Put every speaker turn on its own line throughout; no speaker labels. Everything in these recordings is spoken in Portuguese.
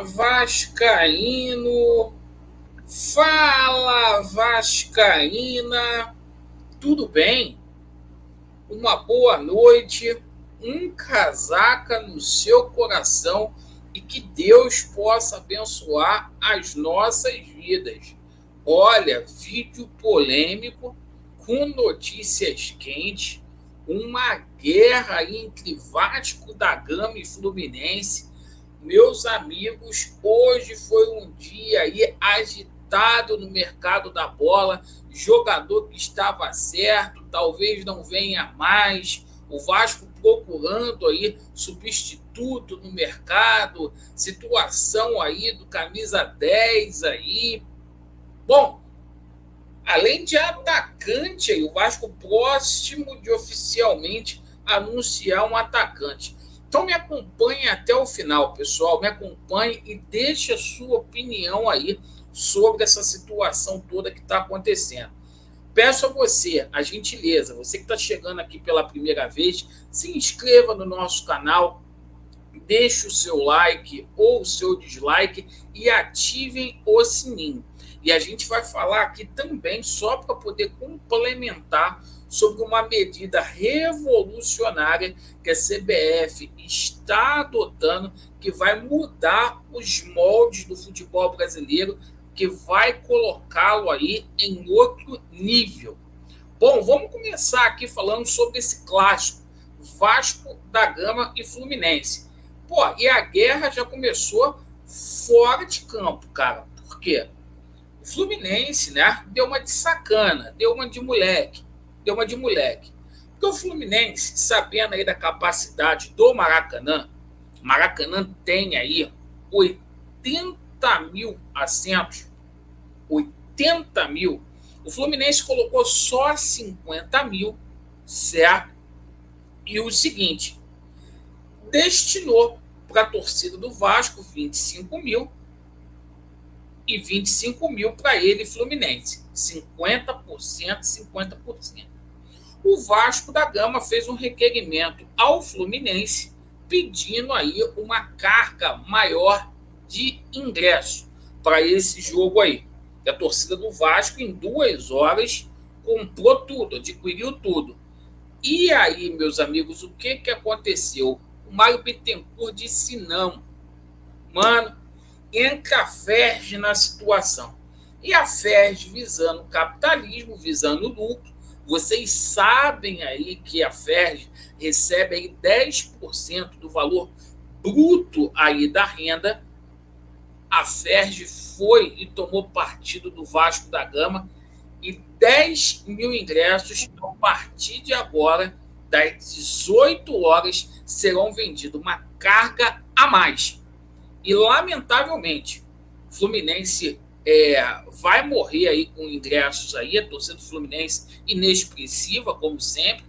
Vascaíno! Fala, Vascaína! Tudo bem? Uma boa noite, um casaca no seu coração e que Deus possa abençoar as nossas vidas. Olha, vídeo polêmico com notícias quentes, uma guerra aí entre Vasco da Gama e Fluminense. Meus amigos, hoje foi um dia aí agitado no mercado da bola. Jogador que estava certo, talvez não venha mais. O Vasco procurando aí substituto no mercado. Situação aí do camisa 10 aí. Bom, além de atacante, aí, o Vasco próximo de oficialmente anunciar um atacante. Então me acompanhe até o final, pessoal. Me acompanhe e deixe a sua opinião aí sobre essa situação toda que está acontecendo. Peço a você, a gentileza, você que está chegando aqui pela primeira vez, se inscreva no nosso canal, deixe o seu like ou o seu dislike e ativem o sininho. E a gente vai falar aqui também, só para poder complementar, sobre uma medida revolucionária que a CBF está adotando, que vai mudar os moldes do futebol brasileiro, que vai colocá-lo aí em outro nível. Bom, vamos começar aqui falando sobre esse clássico, Vasco da Gama e Fluminense. Pô, e a guerra já começou fora de campo, cara. Por quê? O Fluminense, né, deu uma de sacana, deu uma de moleque. Porque o Fluminense, sabendo aí da capacidade do Maracanã, o Maracanã tem aí 80 mil assentos, 80 mil. O Fluminense colocou só 50 mil, certo? E o seguinte, destinou para a torcida do Vasco 25 mil e 25 mil para ele, Fluminense. 50%, 50%. O Vasco da Gama fez um requerimento ao Fluminense pedindo aí uma carga maior de ingresso para esse jogo aí. E a torcida do Vasco, em 2 horas, comprou tudo, adquiriu tudo. E aí, meus amigos, o que aconteceu? O Mário Bittencourt disse não. Mano, entra a FERJ na situação. E a FERJ visando o capitalismo, visando o lucro. Vocês sabem aí que a FERJ recebe aí 10% do valor bruto aí da renda. A FERJ foi e tomou partido do Vasco da Gama e 10 mil ingressos a partir de agora, das 18 horas, serão vendidos uma carga a mais. E, lamentavelmente, o Fluminense vai morrer aí com ingressos aí, a torcida do Fluminense inexpressiva, como sempre.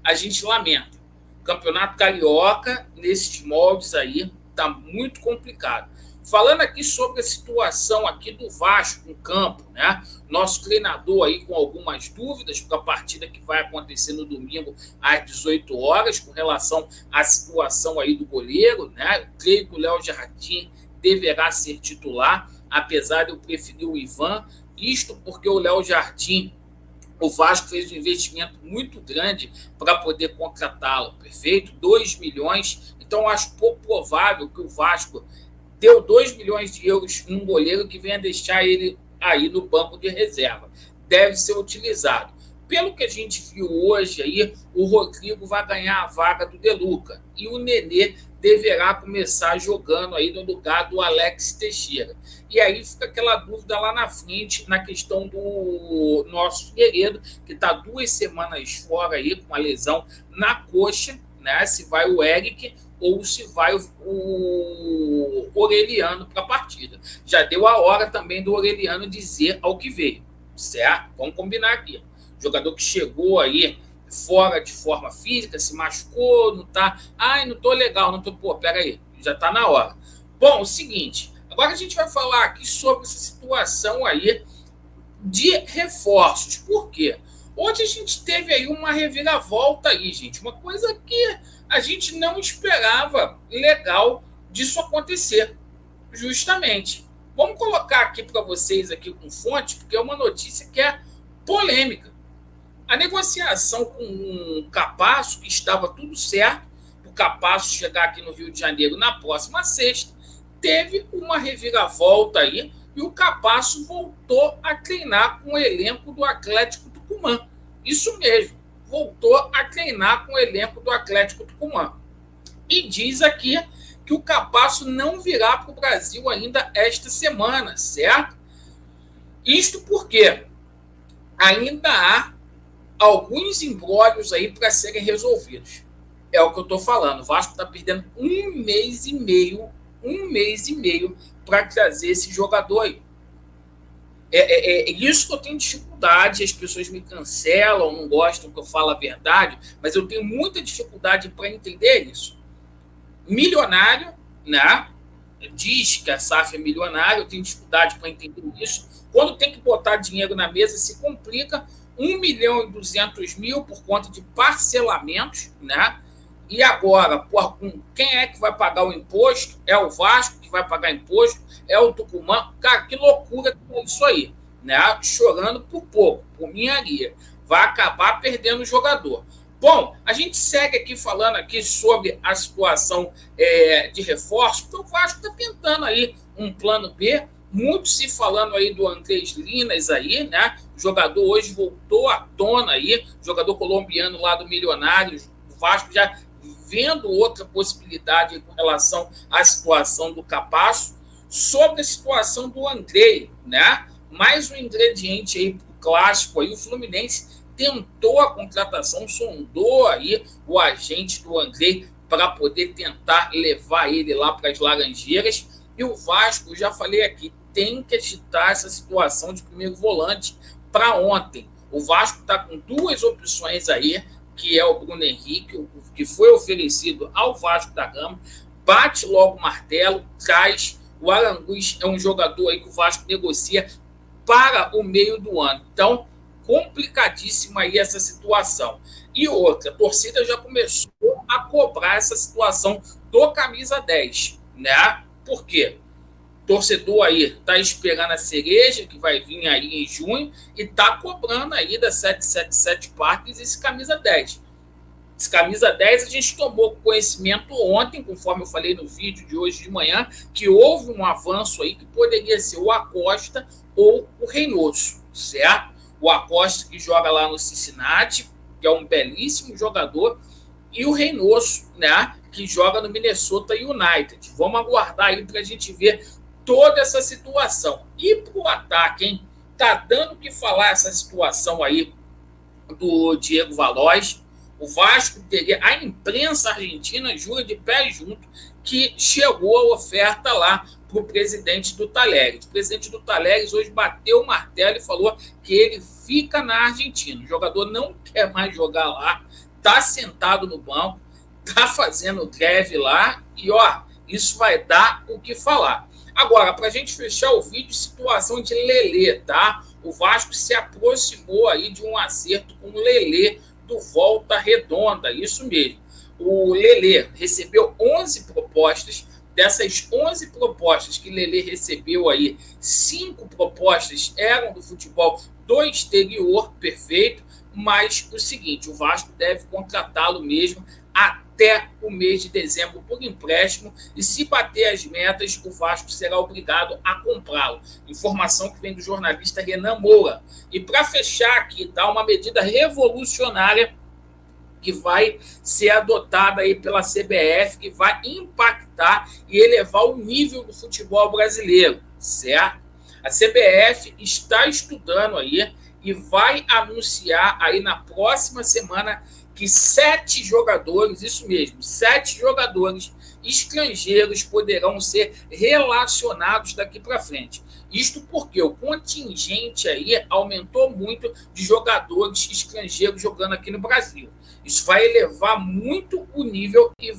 A gente lamenta. O Campeonato Carioca, nesses moldes aí, está muito complicado. Falando aqui sobre a situação aqui do Vasco em campo, né? Nosso treinador aí com algumas dúvidas para a partida que vai acontecer no domingo às 18 horas, com relação à situação aí do goleiro, né? Eu creio que o Léo Jardim deverá ser titular, apesar de eu preferir o Ivan, isto porque o Léo Jardim, o Vasco fez um investimento muito grande para poder contratá-lo, perfeito? 2 milhões, então acho pouco provável que o Vasco deu 2 milhões de euros num goleiro que venha deixar ele aí no banco de reserva. Deve ser utilizado. Pelo que a gente viu hoje aí, o Rodrigo vai ganhar a vaga do De Luca e o Nenê deverá começar jogando aí no lugar do Alex Teixeira. E aí fica aquela dúvida lá na frente na questão do nosso Figueiredo, que está 2 semanas fora aí com uma lesão na coxa, né? Se vai o Eric ou se vai o Aureliano para a partida. Já deu a hora também do Aureliano dizer ao que veio, certo? Vamos combinar aqui. Jogador que chegou aí fora de forma física, se machucou, não tá... Ai, não tô legal, não tô... Pô, peraí, já tá na hora. Bom, o seguinte, agora a gente vai falar aqui sobre essa situação aí de reforços. Por quê? Hoje a gente teve aí uma reviravolta aí, gente. Uma coisa que a gente não esperava legal disso acontecer. Justamente. Vamos colocar aqui para vocês aqui com fonte, porque é uma notícia que é polêmica. A negociação com o Capasso, que estava tudo certo, o Capasso chegar aqui no Rio de Janeiro na próxima sexta, teve uma reviravolta aí e o Capasso voltou a treinar com o elenco do Atlético Tucumã. Isso mesmo, voltou a treinar com o elenco do Atlético Tucumã. E diz aqui que o Capasso não virá para o Brasil ainda esta semana, certo? Isto porque ainda há alguns embrólios aí para serem resolvidos. É o que eu estou falando. O Vasco está perdendo um mês e meio para trazer esse jogador aí. É isso que eu tenho dificuldade, as pessoas me cancelam, não gostam que eu falo a verdade, mas eu tenho muita dificuldade para entender isso. Milionário, né? Diz que a SAF é milionária, eu tenho dificuldade para entender isso. Quando tem que botar dinheiro na mesa, se complica. 1.200.000 por conta de parcelamentos, né? E agora, quem é que vai pagar o imposto? É o Vasco que vai pagar imposto? É o Tucumã? Cara, que loucura que é isso aí, né? Chorando por pouco, por minharia. Vai acabar perdendo o jogador. Bom, a gente segue aqui falando aqui sobre a situação de reforço, porque o Vasco está tentando aí um plano B, muito se falando aí do Andrés Linas aí, né? O jogador hoje voltou à tona aí, jogador colombiano lá do Milionários, o Vasco já vendo outra possibilidade com relação à situação do Capasso, sobre a situação do Andrei, né? Mais um ingrediente aí para o clássico aí, o Fluminense tentou a contratação, sondou aí o agente do Andrei para poder tentar levar ele lá para as Laranjeiras. E o Vasco, já falei aqui, tem que agitar essa situação de primeiro volante para ontem. O Vasco está com duas opções aí, que é o Bruno Henrique, que foi oferecido ao Vasco da Gama, bate logo o martelo, traz. O Aranguiz é um jogador aí que o Vasco negocia para o meio do ano. Então, complicadíssima aí essa situação. E outra, a torcida já começou a cobrar essa situação do camisa 10, né? Por quê? O torcedor aí está esperando a cereja, que vai vir aí em junho, e está cobrando aí da 777 Parques esse camisa 10. Esse camisa 10 a gente tomou conhecimento ontem, conforme eu falei no vídeo de hoje de manhã, que houve um avanço aí que poderia ser o Acosta ou o Reynoso, certo? O Acosta que joga lá no Cincinnati, que é um belíssimo jogador, e o Reynoso, né, que joga no Minnesota United. Vamos aguardar aí para a gente ver toda essa situação. E para o ataque, hein? Tá dando o que falar essa situação aí do Diego Valois. O Vasco teria, a imprensa argentina jura de pé junto que chegou a oferta lá para o presidente do Talleres. O presidente do Talleres hoje bateu o martelo e falou que ele fica na Argentina. O jogador não quer mais jogar lá, está sentado no banco, está fazendo greve lá e, isso vai dar o que falar. Agora, para a gente fechar o vídeo, situação de Lelê, tá? O Vasco se aproximou aí de um acerto com o Lelê do Volta Redonda, isso mesmo. O Lelê recebeu 11 propostas. Dessas 11 propostas que Lelê recebeu aí, 5 propostas eram do futebol do exterior, perfeito, mas o seguinte, o Vasco deve contratá-lo mesmo até o mês de dezembro por empréstimo, e se bater as metas, o Vasco será obrigado a comprá-lo. Informação que vem do jornalista Renan Moura. E para fechar aqui, tá, uma medida revolucionária que vai ser adotada aí pela CBF, que vai impactar e elevar o nível do futebol brasileiro, certo? A CBF está estudando aí e vai anunciar aí na próxima semana que 7 jogadores, isso mesmo, 7 jogadores estrangeiros poderão ser relacionados daqui para frente. Isto porque o contingente aí aumentou muito de jogadores estrangeiros jogando aqui no Brasil. Isso vai elevar muito o nível e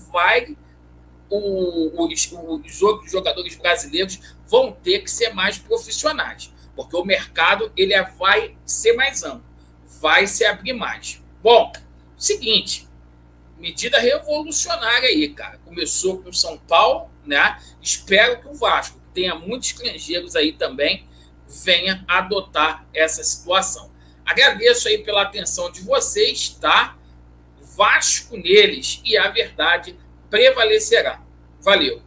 os outros jogadores brasileiros vão ter que ser mais profissionais, porque o mercado ele vai ser mais amplo, vai se abrir mais. Bom, seguinte, medida revolucionária aí, cara. Começou com São Paulo, né? Espero que o Vasco, que tenha muitos estrangeiros aí também, venha adotar essa situação. Agradeço aí pela atenção de vocês, tá? Vasco neles e a verdade prevalecerá. Valeu!